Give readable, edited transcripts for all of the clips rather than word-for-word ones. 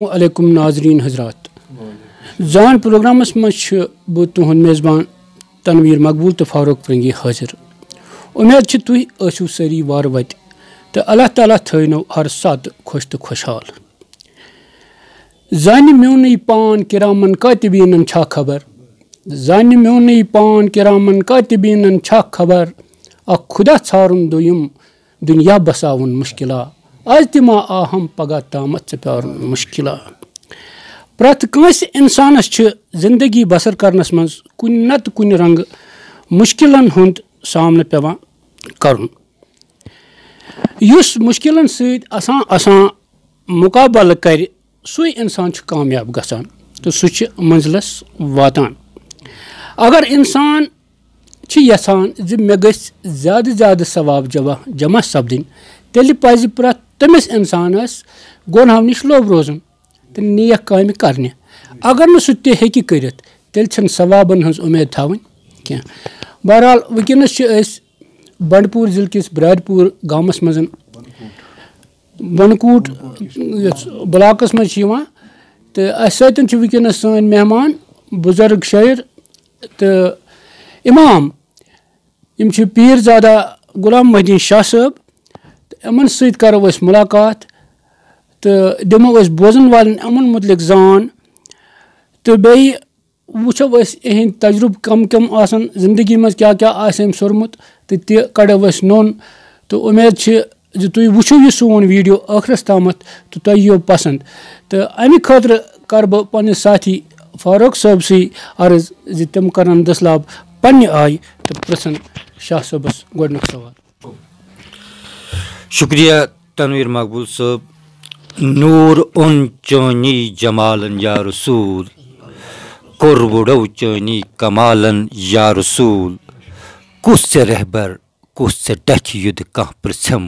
अलैकुम नाजरीन हजरात जान प्रोग्रामस मज बह तुहद मेज़बान तनवीर मकबूल तो फारूक फरंगी हाजिर उम्मीद तुम आसू सारी वार वत तो अल्लाह ताला थो हर सात खुश तो खुशहाल जान म्यून पान किरामन कातिबीन छा खबर जान म्यून पान किरामन कातिबीन छा खबर अ खुदा छारुन दुयम दुनिया बसावन मुश्किला आज तिमा आहम पगह तामत प्यार मुश्किल प्रत कंस इंसानस जिंदगी बसर करनस मज कुन नत कुन रंग मुश्किलन हुंद सामने पेवान करुन युस मुश्किलन सहित आसान आसान मुकाबल कर सुई इंसान कामयाब गसान तो सह मंजिलस वातान अगर इंसान यसान ज मे गछ ज़्यादा ज़्यादा सवाब जमा सपदिन तेल पज प्रत तमिस इंसानस गुनाहों निश लोभ रोजन तो नेक काम करने अगर न सह तह कर तेल सवाबन हज उम्मीद थवन क्या बहरहाल वनकस बंडपुर जिले किस ब्रादपुर गामस मज बनकूट ब्लाकस मज तो अस वनकस सन मेहमान बुजुर्ग शायर तो इमाम यम पीरजादा गुलाम मोहद्दीन शाह साहब यमन सत करो मुलाकात तो दिमो बोजन वालन यमन मुतलिक जान तो बे वुचो इहंद तजुर्ब कम कम आसन जिंदगी मज क्या क्या आम सोरमुत तो तह कड़ो नोन तो उम्मीद जो तुम वुचो यह सोन वीडियो आखिरस तामत तो तुम यो पसंद तो अमि खतर कर बह पन्निस साथी फारूक साहब से अर्ज ज तम कर दसलाब पन्ने आय तो प्रसन शाह साहबस गोडनुक सवाल। शुक्रिया तनवीर मकबूल साहब। नूर उन चोनी जमालन या रसूल कुर्बुडो चोनी कमालन या रसूल कुस से रहबर कुस से डच युद्ध कह प्रथम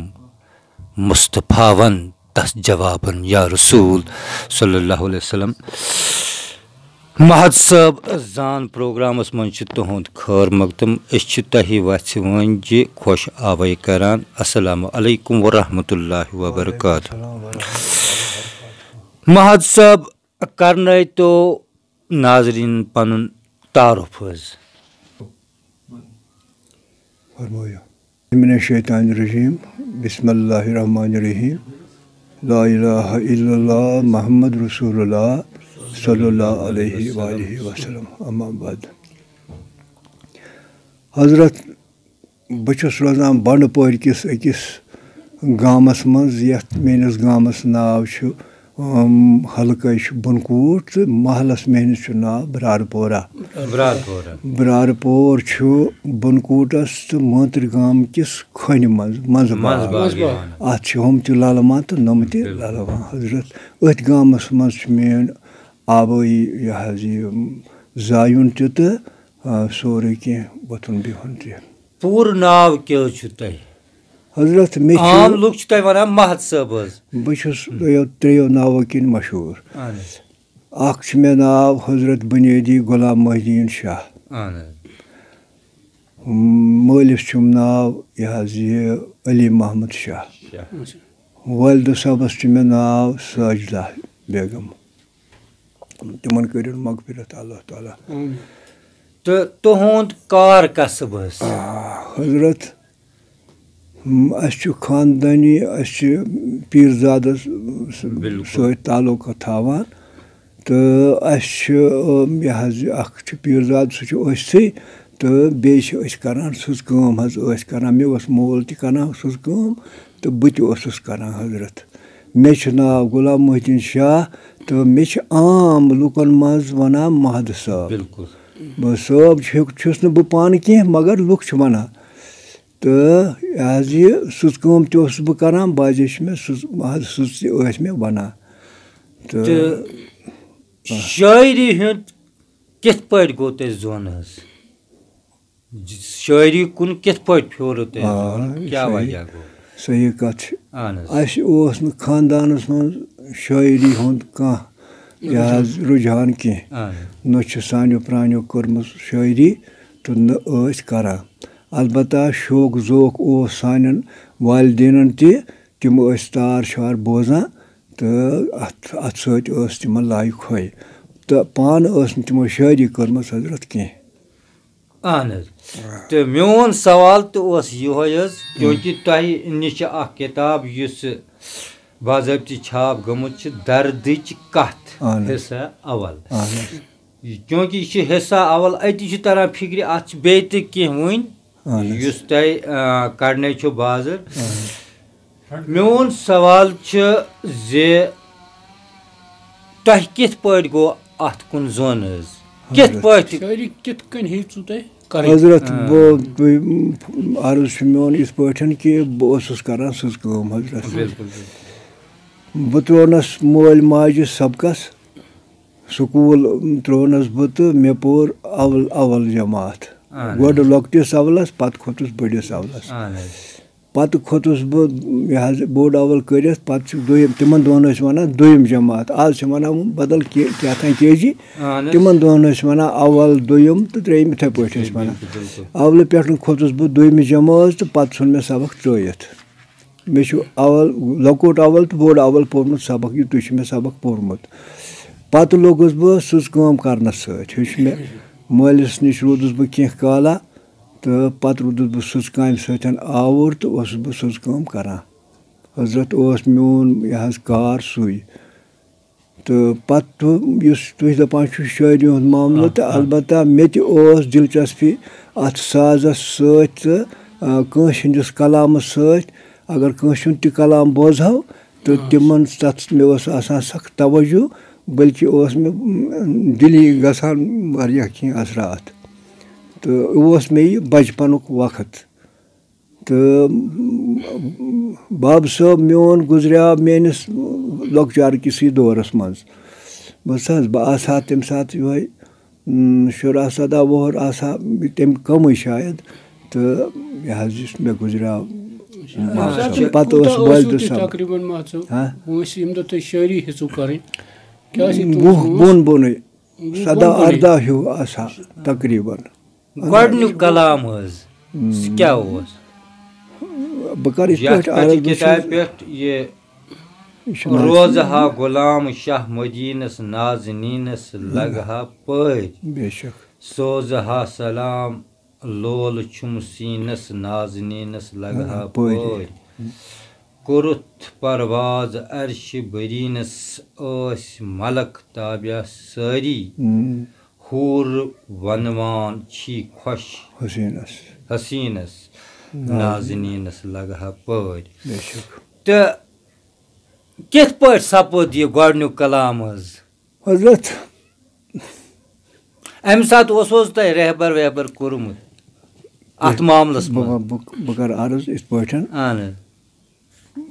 मुस्तफावन तस जवाबन या रसूल सल्लल्लाहु अलैहि वसल्लम। महद साहब जान प्रोग्रामस मन तुहद खैर मकदम तह वथ वन जी खुश आवाई करान अस्सलामु अलैकुम वरहमतुल्लाहि वबरकातुहू। महद साहब करने तो नाजरीन पनुन तारुफ मिनश्शैतानिर्रजीम बिस्मिल्लाहिर्रहमानिर्रहीम ला इलाहा इल्लल्लाह मुहम्मद रसूलुल्लाह सल्लल्लाहु अलैहि वसल्लम अम्मा बाद। हजरत बस रोजान बंडपोर किस अकिस गामस मज यथ मेनिस गामस नाव हल्का बनकूट तो महलस मेनिस नाव ब्रारपोरा। ब्रारपोर बनकूटस तो मोतर गाम किस खन मज अत हम त ललमा तो नम त ललमा। हजरत अथ गामस मज मेन आबई यह जायुन तो सोरे कह वथुन बिहुन तह। पूर नाव क्या हजरत आम लोग वन महद साहब बस त्रेयो नावो किन मशहूर अख मे नाव हजरत बुनियादी गुलाम मोहद्दीन शाह मालिस छुम नाव यह अली महमद शाह वालिद साहबस मे नाव साजिदा बेगम तिमन कर मगफिरत अल्लाह ताला। तो तुहद कार कसब हजरत खानदानी पीरजादस सत ताल्लुक थावान तो यह पीरजाद सह तो बेस करान सज करान मे मोल तरान सज तो बह करान। हजरत मे नाव गुलाम मोहद्दीन शाह तो मे आम लुकन मज वनान महद साहब साहब छुस न पान कह मगर लुक वनान तो यह सज तस बह करान बाजे मे महद सज मे वनान तो शायरी हूँ कित पे गो तुम जोन शायरी कुन कित पे फ्योर क्या वजह गो सही कथ न खानदानस मज शायरी हुंद कह रुझान कह न सानो प्रानो कर्म शायरी तो न करान अलबत्ता शौक ज़ौक सानन वालिदैन तिम तार शार बोजान تہٕ اَتھ سۭتۍ ٲس تِمن لاے کھۄے تہٕ پانہٕ ٲس نہٕ تِمو شٲعری کٔرمٕژ حضرت کینٛہہ. اہن حظ تہٕ میون سوال تہِ اوس یِہوے حظ کیونکہِ تۄہہِ نِش چھِ اکھ کِتاب یُس باضٲبطہٕ چھاپ گٔمٕژ چھِ دردٕچ کتھ حِصہٕ اول کیونکہِ یہِ چھُ حِصہٕ اول اَتی چھُ تران فِکرِ اَتھ چھِ بیٚیہِ تہِ کینٛہہ وٕنۍ یُس تۄہہِ کڑنے چھُ بازر. میون سوال چھُ زِ تۄہہِ کِتھ پٲٹھۍ گوٚو اَتھ کُن زوٚن حظ کِتھ پٲٹھۍ شٲعری کِتھ کٔنۍ ہیٚژوٕ تۄہہِ حضرت عرض چھُ میون یِتھ پٲٹھۍ کہِ بہٕ اوسُس کران سٕژ کٲم حضرت. بہٕ ترٛوونَس مٲلۍ ماجہِ سبقس سکوٗل ترٛوونَس بہٕ تہٕ مےٚ پوٚر اول جماعت گۄڈٕ لۄکٹِس اولس پتہٕ کھوٚتُس بٔڑِس اولس پتہٕ کھوٚتُس بہٕ یہِ حظ بوٚڑ اول کٔرِتھ پتہٕ چھُ دوٚیِم تِمن دۄہن ٲسۍ ونان دوٚیِم جماعت آز چھِ ونان بدل کیٛاہتام کے جی تِمن دۄہن ٲسۍ ونان اول دوٚیِم تہٕ ترٛیٚیِم یِتھٕے پٲٹھۍ ٲسۍ ونان. اولہٕ پٮ۪ٹھ کھوٚتُس بہٕ دوٚیمہِ جمٲژ تہٕ پتہٕ ژھُن مےٚ سبق ترٛٲیِتھ. مےٚ چھُ اول لۄکُٹ اول تہٕ بوٚڑ اول پوٚرمُت سبق یِتُے چھُ مےٚ سبق پوٚرمُت. پتہٕ لوٚگُس بہٕ سٕژ کٲم کرنس سۭتۍ ہیوٚچھ مےٚ مٲلِس نِش روٗدُس بہٕ کینٛہہ کالا تہٕ پتہٕ روٗدُس بہٕ سٕژ کامہِ سۭتۍ آوُر تہٕ اوسُس بہٕ سٕژ کٲم کران. حضرت اوس میون یہِ حظ کار سُے تہٕ پتہٕ یُس تُہۍ دپان چھِو شٲعری ہُنٛد معاملہٕ تہٕ البتہ مےٚ تہِ اوس دِلچسپی اتھ سازس سۭتۍ تہٕ کٲنٛسہِ ہٕنٛدِس کلامس سۭتۍ اگر کٲنٛسہِ ہُنٛد تہِ کلام بوزہو تہٕ تِمن تتھ مےٚ اوس آسان سخ توجہ بٔلکہِ اوس مےٚ دِلی گژھان واریاہ کینٛہہ اثرات تہٕ اوس مےٚ یہِ بچپنُک وقت. تہٕ بابہٕ صٲب میون گُزریٛاو میٲنِس لۄکچارکِسٕے دورس منٛز بوٗزتھٕ حظ بہٕ آسہٕ ہا تمہِ ساتہٕ یِہوے 16-17 وُہُر آسہٕ ہا تمہِ کمٕے شاید تہٕ یہِ حظ یُس مےٚ گُزریٛاو پتہٕ اوس والدٕ صٲب بۄن بۄنٕے 17-18 ہیوٗ آسہٕ ہا تقریٖبن. گۄڈٕنیُک کلام حظ سُہ کیٛاہ اوس بہٕ کرٕ یِتھ پٲٹھۍ روزٕ ہا غلام شاہ مدیٖنس نازنیٖنس لگہٕ ہا پٲرۍ بے شک سوزٕ ہا سلام لول چھُم سیٖنس نازنیٖنس لگہٕ ہا پٲرۍ کوٚرُتھ پرواز عرشہِ بٔریٖنس ٲسۍ ملک تابیا سٲری ہوٗر ونوان چھی خۄش حسیٖنس نازنیٖنس لگہٕ ہا پٲرۍ. تہٕ کِتھ پٲٹھۍ سپُد یہِ گۄڈٕنیُک کلام حظ حضرت امہِ ساتہٕ اوسوٕ تۄہہِ رہبر وہبر کوٚرمُت اتھ معاملس منٛز. بہٕ کرٕ عرض یِتھ پٲٹھۍ اہن حظ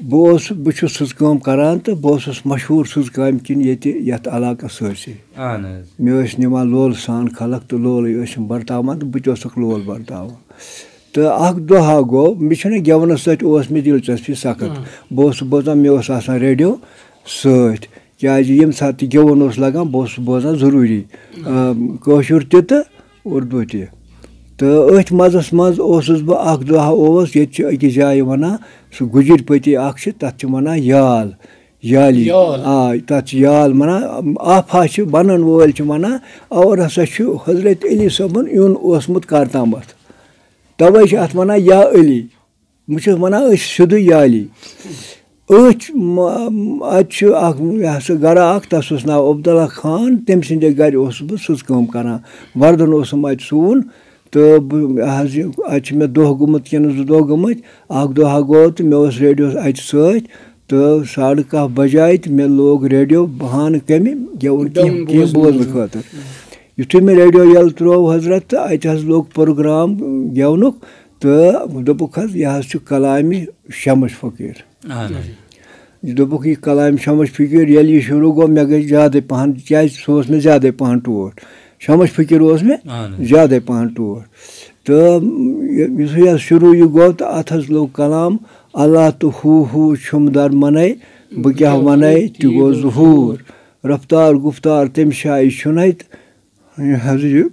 بہٕ چھُس سٕژ کٲم کران تہٕ بہٕ اوسُس مشہوٗر سٕژ کامہِ کِنۍ ییٚتہِ یتھ علاقس سٲرسٕے. اہن حظ مےٚ ٲسۍ نِوان لولہٕ سان خلق تہٕ لولٕے ٲسِم برتاوان تہٕ بہٕ تہِ اوسُکھ لول برتاوان. تہٕ اکھ دۄہا گوٚو مےٚ چھُنہ گٮ۪ونس سۭتۍ اوس مےٚ دِلچسپی سخت بہٕ اوسُس بوزان مےٚ اوس آسان ریڈیو سۭتۍ کیٛازِ ییٚمہِ ساتہٕ تہِ گٮ۪وُن اوس لگان بہٕ اوسُس بوزان ضروٗری کٲشُر تہِ تہٕ اُردو تہِ. تہٕ أتھۍ منٛزس منٛز اوسُس بہٕ اکھ دۄہا اوس ییٚتہِ چھِ أکِس جایہِ ونان سُہ گُجِرۍ پٔتی اکھ چھِ تتھ چھِ ونان یال یالی تتھ چھِ یال ونان آفا چھِ بنن وٲلۍ چھِ ونان اور ہسا چھُ حضرت علی صٲبُن یُن اوسمُت کر تامتھ توے چھِ اتھ ونان یا علی بہٕ چھُس ونان أسۍ سیٚودُے یالی. أتھۍ اتہِ چھُ اکھ یہِ ہسا گرا اکھ تتھ اوس ناو عبداللہ خان تٔمۍ سٕنٛدِ گرِ اوسُس بہٕ سٕژ کٲم کران وردن اوسُم اتہِ سُوُن تہٕ بہٕ حظ یہِ اتہِ چھُ مےٚ دۄہ گوٚمُت کِنہٕ 2 دۄہ گٔمٕتۍ اکھ دۄہا گوٚو تہٕ مےٚ اوس ریڈیو اتہِ سۭتۍ تہٕ 11:30 بجاے تہٕ مےٚ لوگ ریڈیو بہانہٕ کمہِ گٮ۪وُن کینٛہہ بوزنہٕ خٲطرٕ. یُتھُے مےٚ ریڈیو ییٚلہٕ ترٛوو حضرت تہٕ اَتہِ حظ لوگ پروگرام گٮ۪ونُک تہٕ دوٚپُکھ حظ یہِ حظ چھُ کلامہِ شمس فقیٖر دوٚپُکھ یہِ کلامہِ شمس فقیٖر ییٚلہِ یہِ شروٗع گوٚو مےٚ گٔے زیادَے پہن کیٛازِ سُہ اوس مےٚ زیادَے پہن ٹوٹھ شمس فقیٖر اوس مےٚ زیادَے پہن ٹوٹھ تہٕ یُتھُے حظ شروٗع یہِ گوٚو تہٕ اَتھ حظ لوگ کلام اللہ تہٕ ہوٗ چھُم در منے بہٕ کیٛاہ وَنے تہِ گوٚو ظہوٗر رفتار گُفتار تَمہِ جایہِ چھُنَے تہٕ یہِ حظ یہِ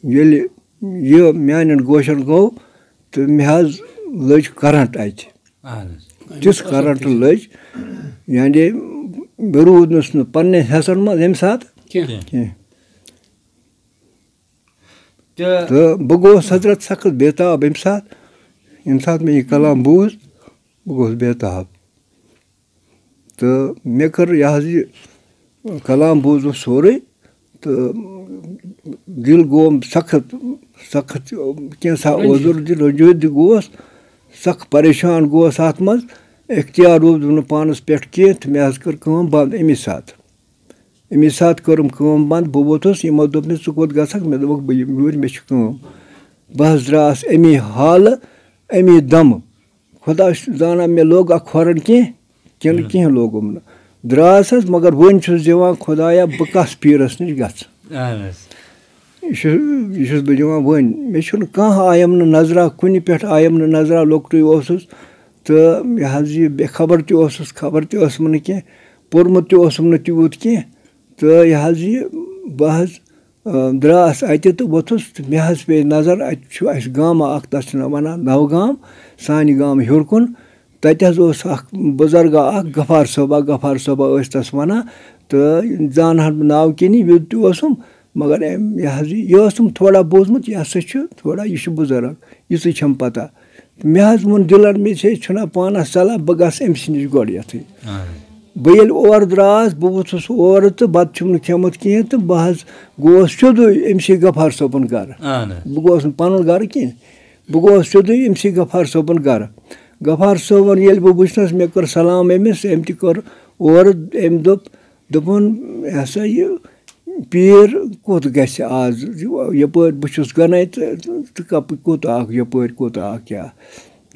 ییٚلہِ یہِ میٛانٮ۪ن گوشن گوٚو تہٕ مےٚ حظ لٔج کَرنٛٹ اَتہِ تِژھ کَرنٛٹ لٔج یعنی مےٚ روٗدنَس نہٕ پنٛنٮ۪ن حِصَن منٛز ییٚمہِ ساتہٕ کینٛہہ تہٕ بہٕ گوٚوُس حضرت سخت بےتاب ییٚمہِ ساتہٕ مےٚ یہِ کلام بوٗز بہٕ گوٚوُس بےتاب تہٕ مےٚ کٔر یہِ حظ یہِ کلام بوٗزُم سورُے تہٕ دِل گوٚوُم سخت کینٛژھا اوزُر دِل رنجوٗد تہِ گوس سخ پریشان گوس اَتھ منٛز اختیار روٗدُم نہٕ پانَس پٮ۪ٹھ کینٛہہ تہٕ مےٚ حظ کٔر کٲم بنٛد اَمی ساتہٕ کٔرٕم کٲم بنٛد بہٕ ووتُس یِمو دوٚپ مےٚ ژٕ کوٚت گژھکھ مےٚ دوٚپُکھ بہٕ یِمہٕ یوٗرۍ مےٚ چھِ کٲم بہٕ حظ درٛاس اَمی حالہٕ اَمی دمہٕ خۄدا چھُ زانان مےٚ لوٚگ اَکھ کھۄرَن کِنہٕ کینٛہہ لوگُم نہٕ درٛاس حظ مگر وۄنۍ چھُس دِوان خۄدایا بہٕ کَس پیٖرَس نِش گژھٕ یہِ چھُس بہٕ دِوان وۄنۍ مےٚ چھُنہٕ کانٛہہ آیَم نہٕ نظرا کُنہِ پٮ۪ٹھ آیَم نہٕ نظرا لۄکٹُے اوسُس تہٕ یہِ حظ یہِ بے خبر تہِ اوسُس خبر تہِ ٲسٕم نہٕ کینٛہہ پوٚرمُت تہِ اوسُم نہٕ تیوٗت کینٛہہ تہٕ یہِ حظ یہِ بہٕ حظ درٛاس اَتہِ تہٕ ووٚتھُس تہٕ مےٚ حظ پیٚیہِ نظر اَتہِ چھُ اَسہِ گامہ اَکھ تَتھ چھِ وَنان نَوگام سانہِ گامہٕ ہیوٚر کُن تَتہِ حظ اوس اَکھ بُزرگا اَکھ غفار صٲبا ٲسۍ تَس وَنان تہٕ زانہَن بہٕ ناو کِنی وِد تہِ اوسُم مگر یہِ حظ یہِ اوسُم تھوڑا بوٗزمُت یہِ ہسا چھُ تھوڑا یہِ چھُ بُزرٕگ یِژٕے چھَم پَتہ مےٚ حظ ووٚن دِلَن مےٚ چھُنا پانَس صلح بہٕ گژھٕ أمۍ سٕے نِش گۄڈٕنٮ۪تھٕے بہٕ ییٚلہِ اورٕ درٛاس بہٕ ووٚتھُس اورٕ تہٕ بَتہٕ چھُم نہٕ کھیوٚمُت کِہیٖنۍ تہٕ بہٕ حظ گوس سیوٚدُے أمۍسٕے غفار صٲبُن گرٕ بہٕ گوس نہٕ پَنُن گرٕ کینٛہہ بہٕ گوس سیوٚدُے أمۍسٕے غفار صٲبُن گرٕ غفار صٲبُن ییٚلہِ بہٕ وٕچھنَس مےٚ کٔر سلام أمِس أمۍ تہِ کوٚر اورٕ أمۍ دوٚپُن یہِ ہسا یہِ پیٖر کوٚت گژھِ آز یَپٲرۍ بہٕ چھُس گَنے تہٕ کوٚت آکھ یَپٲرۍ کوٚت آکھ کیٛاہ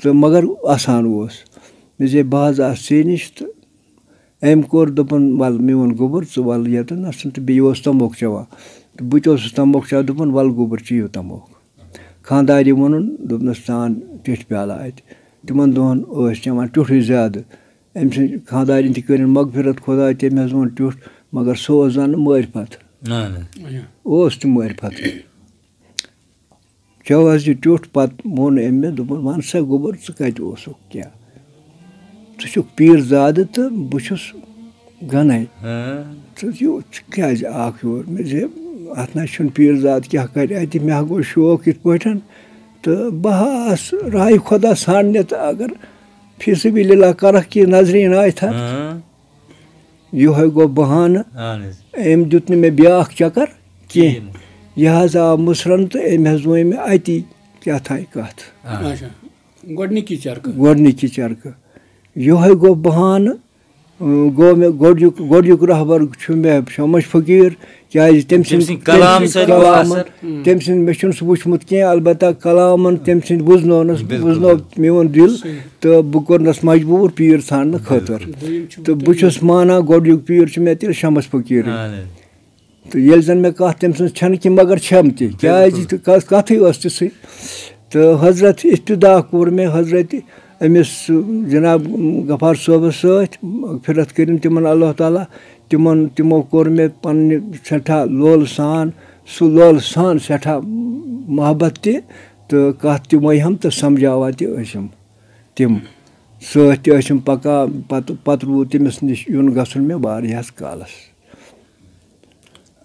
تہٕ مگر آسان اوس مےٚ زے بہٕ حظ آس ژے نِش تہٕ أمۍ کوٚر دوٚپُن وَلہٕ میون گوٚبُر ژٕ وَلہٕ ییٚتٮ۪ن تہٕ بیٚیہِ اوس تموکھ چٮ۪وان تہٕ بہٕ تہِ اوسُس تموکھ چٮ۪وان دوٚپُن وَلہٕ گوٚبُر چیٚیِو تموکھ خانٛدارِ ووٚنُن دوٚپنَس ژان ٹیٚٹھۍ پیٛالہ اَتہِ تِمَن دۄہَن ٲسۍ چٮ۪وان ٹیوٚٹھٕے زیادٕ أمۍ سٕنٛدۍ خانٛدارٮ۪ن تہِ کٔرِنۍ مغفرت خۄدا تٔمۍ حظ ووٚن ٹیوٚٹھ مگر سُہ اوس زَن مٲرِفَت اوس تہِ مٲرِفَتٕے چٮ۪و حظ یہِ ٹیوٚٹھ پَتہٕ ووٚن أمۍ مےٚ دوٚپُن وَن سا گوٚبُر ژٕ کَتہِ اوسُکھ کیٛاہ ژٕ چھُکھ پیٖر زادٕ تہٕ بہٕ چھُس گَنے ژٕ کیٛازِ آکھ یور مےٚ زِ اَتھ نہ چھُنہٕ پیٖر زادٕ کیٛاہ کَرِ اَتہِ مےٚ ہا گوٚو شوق یِتھ پٲٹھۍ تہٕ بہٕ آس راے خۄدا ژھانٛڈنہِ تہٕ اگر فی سبیٖل اللہ کَرَکھ کینٛہہ نظریٖن آیتھا یِہوٚے گوٚو بہانہٕ أمۍ دیُت نہٕ مےٚ بیٛاکھ چَکر کینٛہہ یہِ حظ آو مُسرَن تہٕ أمۍ حظ ووٚن مےٚ اَتی کیٛاہ تھانۍ کَتھ گۄڈنِکی چَرکہٕ یِہوٚے گوٚو بہانہٕ گوٚو مےٚ گۄڈنیُک رہبر چھُ مےٚ شمش فقیٖر کیٛازِ تٔمۍ سٕنٛدۍ کلامَن تٔمۍ سٕنٛدۍ مےٚ چھُنہٕ سُہ وٕچھمُت کینٛہہ البتہ کلامَن تٔمۍ سٕنٛدۍ وٕزنو میون دِل تہٕ بہٕ کوٚرنَس مجبوٗر پیٖر ژھانٛڈنہٕ خٲطرٕ تہٕ بہٕ چھُس مانان گۄڈنیُک پیٖر چھُ مےٚ تیٚلہِ شمس فقیٖرٕے تہٕ ییٚلہِ زَن مےٚ کَتھ تٔمۍ سٕنٛز چھَنہٕ کینٛہہ مگر چھَم تہِ کیٛازِ کَتھٕے ٲس تِژھٕے تہٕ حضرت اِفتِدا کوٚر مےٚ حضرت أمِس جِناب غفار صٲبَس سۭتۍ مغفرت کٔرِنۍ تِمَن اللہ تعالیٰ تِمو کوٚر مےٚ پنٛنہِ سٮ۪ٹھاہ لولہٕ سان سٮ۪ٹھاہ محبت تہِ تہٕ کَتھ تہِ وۄنۍ ہَم تہٕ سَمجاوان تہِ ٲسِم تِم سۭتۍ تہِ ٲسِم پَکان پَتہٕ روٗد تٔمِس نِش یُن گژھُن مےٚ واریاہَس کالَس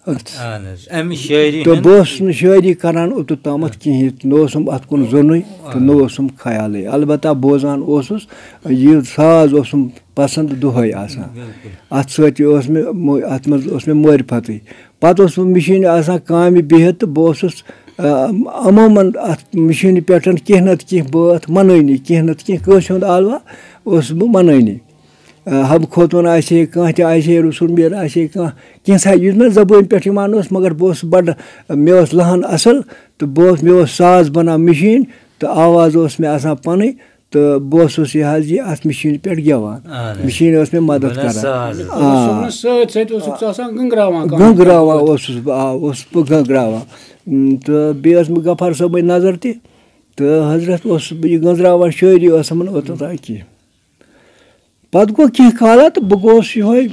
تہٕ بہٕ اوسُس نہٕ شٲعری کَران اوٚتَتھ تامَتھ کِہیٖنۍ نہ اوسُم اَتھ کُن زوٚنُے تہٕ نہ اوسُم خیالٕے البتہ بوزان اوسُس یہِ ساز اوسُم پَسنٛد دۄہَے آسان اَتھ سۭتۍ اوس مےٚ اَتھ منٛز اوس مےٚ مٲرِفَتٕے پَتہٕ اوسُس بہٕ مِشیٖنہِ آسان کامہِ بِہِتھ تہٕ بہٕ اوسُس عموٗماً اَتھ مِشیٖنہِ پٮ۪ٹھ کینٛہہ نَتہٕ کینٛہہ بٲتھ وَنٲنی کینٛہہ نَتہٕ کینٛہہ کٲنٛسہِ ہُنٛد عالوہ اوسُس بہٕ وَنٲنی حبہٕ خوتوٗن آسہِ ہے کانٛہہ تہِ آسہِ ہے رسول میٖر آسہِ ہے کانٛہہ کینٛژھا یُس مےٚ زبٲنۍ پٮ۪ٹھ یِوان اوس مگر بہٕ اوسُس بَڑٕ مےٚ اوس لہن اَصٕل تہٕ مےٚ اوس ساز بَنان مِشیٖن تہٕ آواز اوس مےٚ آسان پَنٕنۍ تہٕ بہٕ اوسُس یہِ حظ یہِ اَتھ مِشیٖنہِ پٮ۪ٹھ گٮ۪وان مِشیٖن ٲس مےٚ مَدَد کَران گنٛگراوان اوسُس بہٕ گنٛگراوان تہٕ بیٚیہِ ٲس مےٚ غفار صٲبٕنۍ نظر تہِ تہٕ حضرت اوسُس بہٕ یہِ گٔنٛزراوان شٲعری ٲسٕم نہٕ اوٚتَتھ تانۍ کینٛہہ پَتہٕ گوٚو کینٛہہ کالہ تہٕ بہٕ گوٚوُس یِہوٚے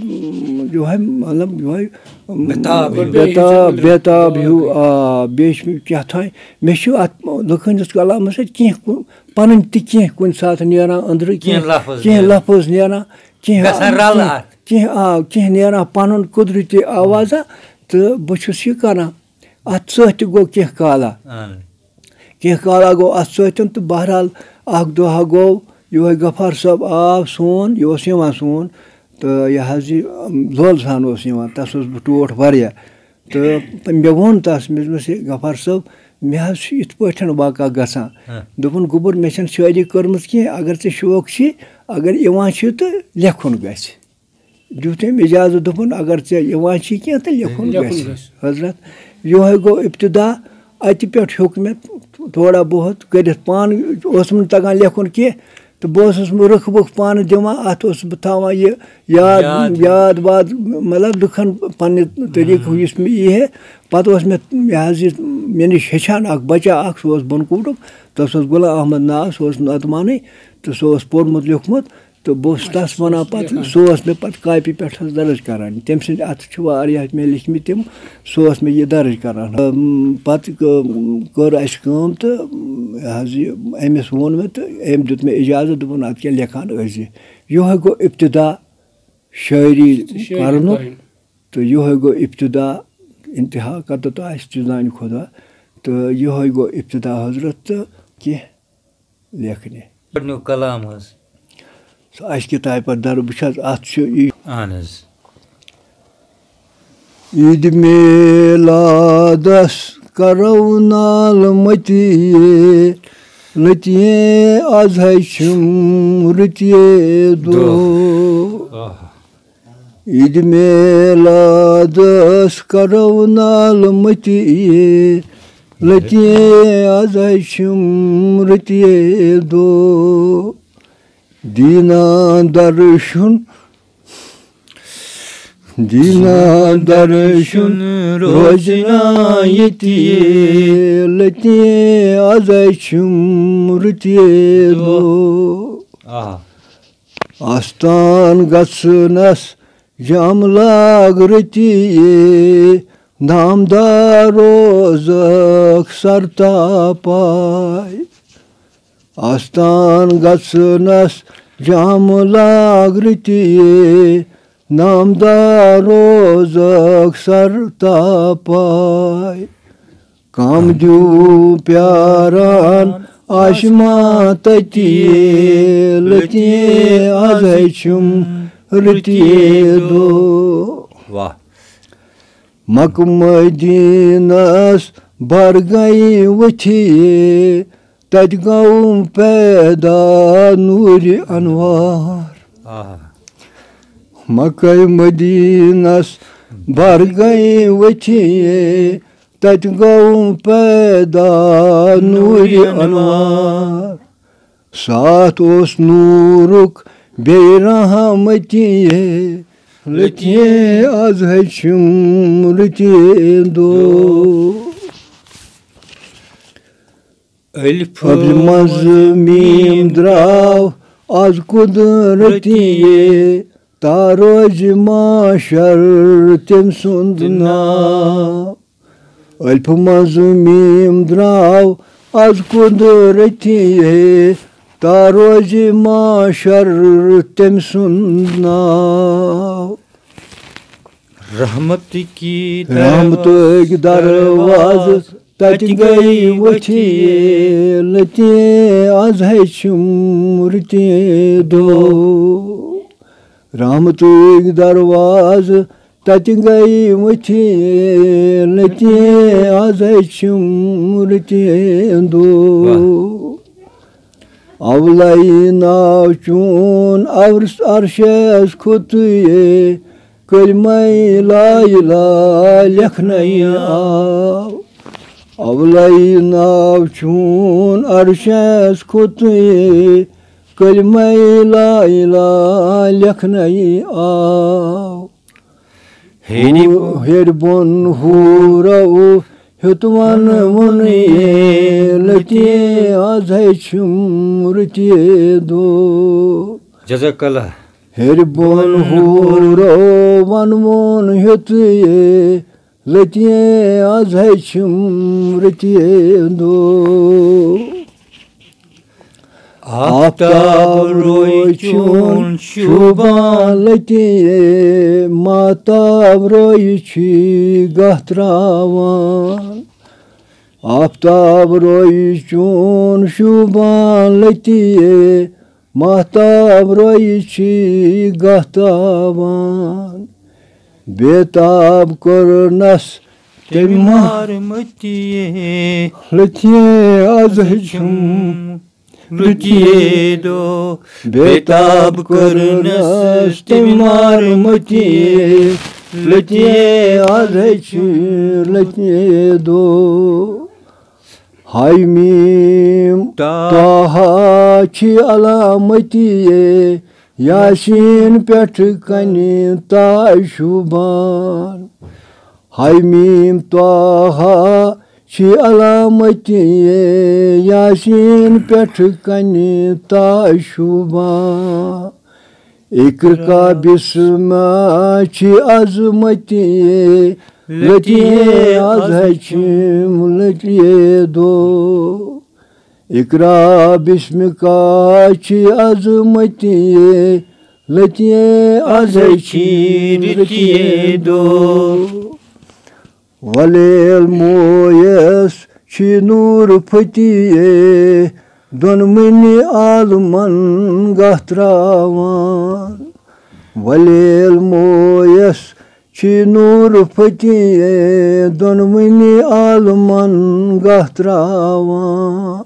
जो है मतलब जो है बेताब हिू क्या था मे लुकन कलाम पन कुन साथ नेरान अंदर कह लफज नेरान कह नेरान पन कुदरती आवाज़ा तो बहुत यह करान अत सह गो कह काला गो अत सह तो बहरहाल अख दह गो यह गफार साहब आव सोन यह सोन तो यह लोल सान तस बह टोट वारिया तो मे वोन तस मे गफार साहब मे इत पे वाक़ा गसान दोपन गुबर मे शायरी कर्म कह अगर ऐ शौक अगर इवान तो लेखुन गस दित अम इजाजत दोपन अगर ऐ कह तो लेखुन गस हजरत यह गो इब्तिदा अत पे हेक मे थोड़ा बहुत कर पान तगान लेखुन कह तो बस रुख बुख पान दिवान अत बह यह याद वाद मतलब लिखन पन्ने तरीक़ इस मे यी है पत् मे नश हेचान बच्चा सह बनकोटुक तस गुलाम अहमद नाव सह नतमान तो सह पोर्मुत लिखमुत तो बस तस वन पे सह मे पे कापी पे दर्ज करान तम सद अत मे लिखम तम सह मे यह दर्ज करान पे कर अम तो अमिस वोन मे तो अम दुत मे इजाजत दोपन अत क्या लेखान यह गो इब्तिदा शायरी करन तो यह गो इब्तिदा इंतहा कत जान खुदा तो यह गो इब्तिदा हजरत तो कह लेखने कलाम किताब पर दर ईद मिलादस करो नाल मतिये लतिये अजहम रुतिये दो ईद मिलादस करो नाल मतिये लतिये अजहम रुतिये दो दीना दर्शन रोजना यतिये लतिये अजहम रुतिये दो आस्तान गसनस जाम लाग रतिये नामदार रोज़क सरता पाय आस्तान गसनस जाम लाग रतिये नामदार रोज़क सरता पाय काम दू प्यारान आशमा ततिये लतिये अजहम रुतिये दो वाह मक मदीनस बर गई वथिये तत गौ पैदा नूर अनवार मकई मदीनस बर गई वथिये तत गौ पैदा नूर अनवार साथ ओस नूरुक बेरहमतिये लतिये अजहम रुतिये दो अलिफ मज मीम द्राव आज कुदरतिये तारोज माशर तम सुंद नाव अल्फ मज मीम द्राव आज कुदरतिये तारोज माशर तम सुंद नाव रहमत की दरवाज़ तत गई वथिये लतिये अजहम रुतिये दो रहमत दरवाज़ तत गई वथिये लतिये अजहम रुतिये दो अवलाई नाव चून अरशस खुतिये कलमाई ला इलाहा लिखनई आव अवलाई नाव चून अरशस खुतिये कलमाई ला इलाहा लिखनई आव हेर बोन हूरऊ हितवन मुनिये लतिये अजहम रुतिये दो जज़ाकल्लाह Her bon huro vanmon hütye letiye az heçim retiye do. Aftab royçun şuban letiye matab royçi gahtravan. Aftab royçun şuban letiye mahtab royçi gahtavan. Betab kornas temar matiye letiye azhçum rutiye do. betab kornas temar matiye letiye azhçum letiye do. Haymim taha çi alamatiye Yasin petkani taşuban. Haymim taha çi alamatiye Yasin petkani taşuban. İkrka bisma çi azmatiye letiye azheçim letiye do. İkra bismika çi azmatiye letiye azheçim letiye do. Valel moyes çi nur patiye donmini alman gahtravan. Valel moyes çi nur patiye donmini alman gahtravan.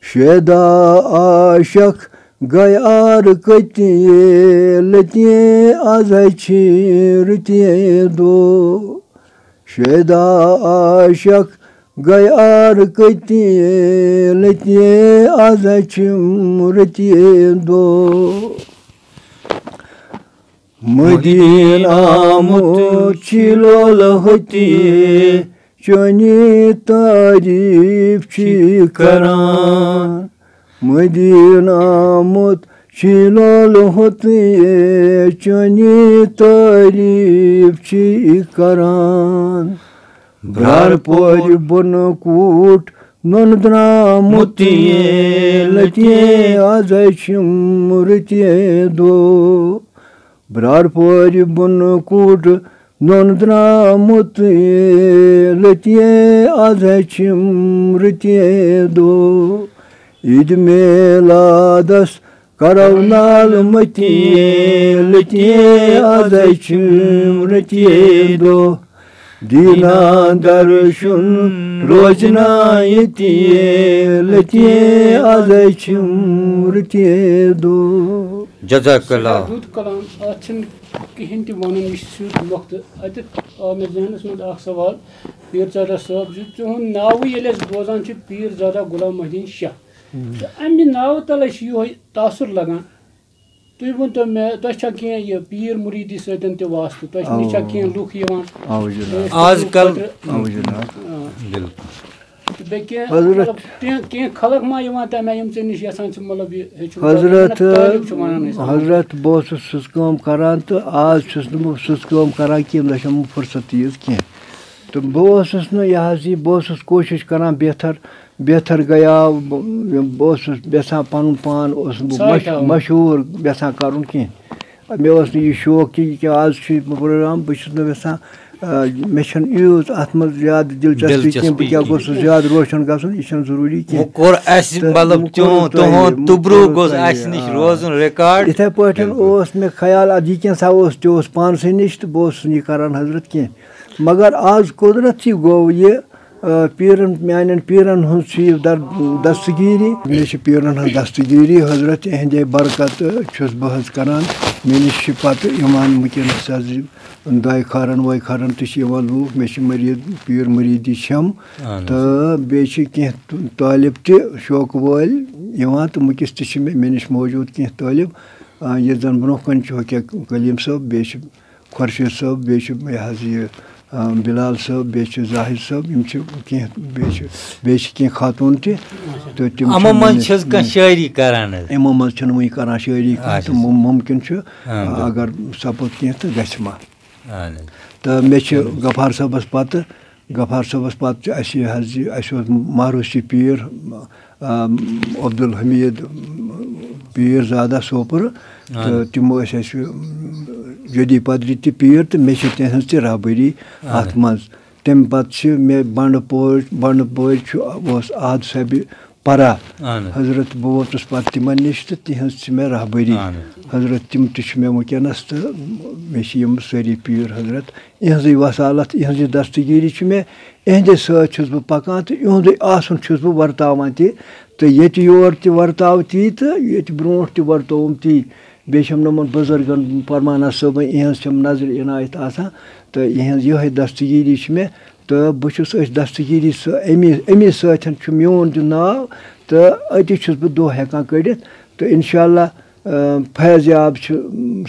Şeda aşak gayar katiye letiye azheçi ritiye do. Şeda aşak gayar katiye letiye azheçim ritiye do. Medina mut çilol hatiye Çoni tarif çıkaran. Medina mut çilol hatiye Çoni tarif çıkaran. Brar pori bunu kut nondra mutiye letiye azheçim ritiye do. Brar pori bunu kut nondra mutiye letiye azheçim ritiye do. İdmeladas karavnal matiye letiye azheçim ritiye do. Dinan darşun rojna yetiye letiye azheçim ritiye do. Jazakallah. Dut kalan açın kihindi vanın işsüz vakti. Atık Ahmet Zeynus med ak saval. Pirzada sahab juhun navu yeles bozan çı Pirzada Gulam Muhyiddin Şah. Amni navu talaş yoy tasur lagan. Tuy bunto me taşakiye ye Pir muridi seden te vastu. Taş niçakiye luk yevan. Azkal Bilkul. Peki Hazret ki khalak ma yevan ta me yemse niş yasan çı mala bir hiç. Hazret bosu suskum karantı az suskum karan kim laşam fırsatıyız ki. तो बहुत यह बहुत कोशिश करान बेहतर गया बहुत यसान पन पान मशहूर यसान कर मे यह शौक कि आज प्रोग्राम बहुत यसान मे यूत अत मज ज्यादा दिलचस्पी कह बह क्या गोस ज्यादा रोशन गसन यह जरूरी कह इथे पे मे ख्याल यह क्या पान से नश तो बह यह करान हजरत कह मगर आज कुदरत गो ये पीरन मान पीरन दस्तगीरी मे पीरन दस्तगीरी हजरत अहदे बरकत बह करान मे नश पत वनस दाय खारन वाय खारन तो लूक मे मरीद पीर मरीदी शम तो बे तालिब तौक वाल तो वनस मे नश मौजूद कह तालिब ये जन ब्रोह कन कलीम साहब बे खुर्शीद साहब बे بِلال صٲب بیٚیہِ چھُ زاہِد صٲب یِم چھِ کینٛہہ بیٚیہِ چھِ کینٛہہ خاتوٗن تہِ تہٕ تِم یِمو منٛز چھِ حظ کانٛہہ شٲعری کران حظ یِمو منٛز چھِنہٕ وٕنہِ کران شٲعری تہٕ مُمکِن چھُ اگر سپوز کینٛہہ تہٕ گژھِ ما تہٕ مےٚ چھِ غفار صٲبَس پَتہٕ چھُ اَسہِ یہِ حظ یہِ اَسہِ اوس مہروٗشی پیٖر عبدالحمیٖد پیٖر زادہ سوپرٕ تہٕ تِم ٲسۍ اَسہِ جدی پدری تہِ پیٖر تہٕ مےٚ چھِ تِہٕنٛز تہِ رہبٔری اَتھ منٛز تَمہِ پَتہٕ چھِ مےٚ بنٛڈٕ پورِ اوس عاد صٲبہِ پرا حضرت بہٕ ووتُس پَتہٕ تِمن نِش تہٕ تِہٕنٛز چھِ مےٚ رہبٔری حضرت تِم تہِ چھِ مےٚ وٕنکٮ۪نَس تہٕ مےٚ چھِ یِم سٲری پیٖر حضرت یِہٕنٛزٕے وَسالت یِہٕنٛزٕے دستگیٖری چھِ مےٚ یِہنٛدے سۭتۍ چھُس بہٕ پَکان تہٕ یِہُنٛدُے آسُن چھُس بہٕ وَرتاوان تہِ تہٕ ییٚتہِ یور تہِ وَرتاو تی تہٕ ییٚتہِ برونٛٹھ تہِ وَرتووُم تی بیٚیہِ چھَم نہٕ یِمَن بُزرگَن پرمانا صٲبٕنۍ یِہٕنٛز چھَم نظرِ عنایت آسان تہٕ یِہٕنٛز یِہوٚے دستگیٖری چھِ مےٚ تہٕ بہٕ چھُس أتھۍ دستگیٖری اَمی سۭتۍ چھُ میون تہِ ناو تہٕ أتی چھُس بہٕ دۄہ ہٮ۪کان کٔڑِتھ تہٕ اِنشاء اللہ فیض یاب چھِ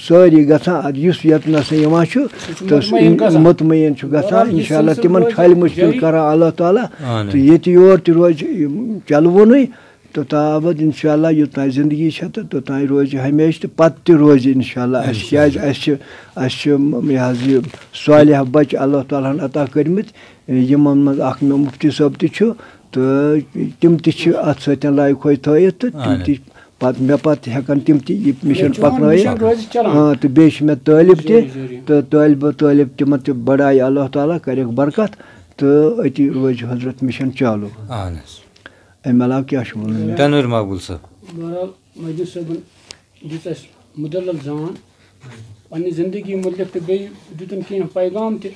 سٲری گژھان اَدٕ یُس ییٚتنَس یِوان چھُ تہٕ مطمعین چھُ گژھان اِنشاء اللہ تِمن کھلہِ مُشکِل کران اللہ تعالیٰ تہٕ ییٚتہِ یور تہِ روزِ چلوُنُے تہٕ تابَد اِنشاء اللہ یوٚتانۍ زندگی چھےٚ تہٕ توٚتانۍ روزِ ہمیشہِ تہٕ پَتہٕ تہِ روزِ اِنشاء اللہ اَسہِ کیٛازِ اَسہِ چھِ یہِ حظ یہِ صالح بَچہِ اللہ تعالیٰ ہَن عطا کٔرمٕتۍ یِمن منٛز اکھ مےٚ مُفتی صٲب تہِ چھُ تہٕ تِم تہِ چھِ اَتھ سۭتۍ لایق ہوے تھٲیِتھ تہٕ تِم تہِ پَتہٕ مےٚ پَتہٕ ہٮ۪کَن تِم تہِ یہِ مِشَن پَکنٲیِتھ تہٕ بیٚیہِ چھِ مےٚ طٲلب تہِ تہٕ طٲلب تِمن تہِ بَڑایہِ اللہ تعالیٰ کَرٮ۪کھ برکت تہٕ أتی روزِ حضرت مِشَن چالوٗ اَمہِ علاوٕ کیٛاہ چھُ وَنُن بہرحال مہدی صٲبَن دِژ اَسہِ مُدلل زان پنٛنہِ زندگی مُتعلِق تہٕ بیٚیہِ دیُتُن کینٛہہ پیغام تہِ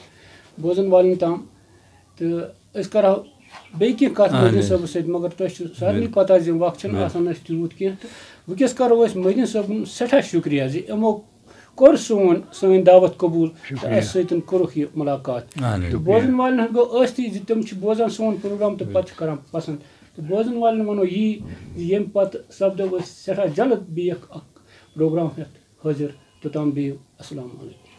بوزَن والٮ۪ن تام تہٕ أسۍ کَرہو بیٚیہِ کینٛہہ کَتھ مہدی صٲبَس سۭتۍ مگر تۄہہِ چھُ سارنٕے پَتہ زِ وقت چھُنہٕ آسان اَسہِ تیوٗت کینٛہہ تہٕ وٕنکٮ۪س کَرو أسۍ مہدی صٲبُن سٮ۪ٹھاہ شُکریہ زِ یِمو کوٚر سٲنۍ دعوت قبوٗل تہٕ اَسہِ سۭتۍ کوٚرُکھ یہِ مُلاقات تہٕ بوزَن والٮ۪ن ہُنٛد گوٚو ٲستی زِ تِم چھِ بوزان سون پرٛوگرام تہٕ پَتہٕ چھِ کَران پَسنٛد تہٕ بوزَن والٮ۪ن وَنو یی زِ ییٚمہِ پَتہٕ سَپدو أسۍ سٮ۪ٹھاہ جلد بیٚیہِ اکھ پرٛوگرام ہٮ۪تھ حٲضِر توٚتام بِہِو اَسلامُ علیکُم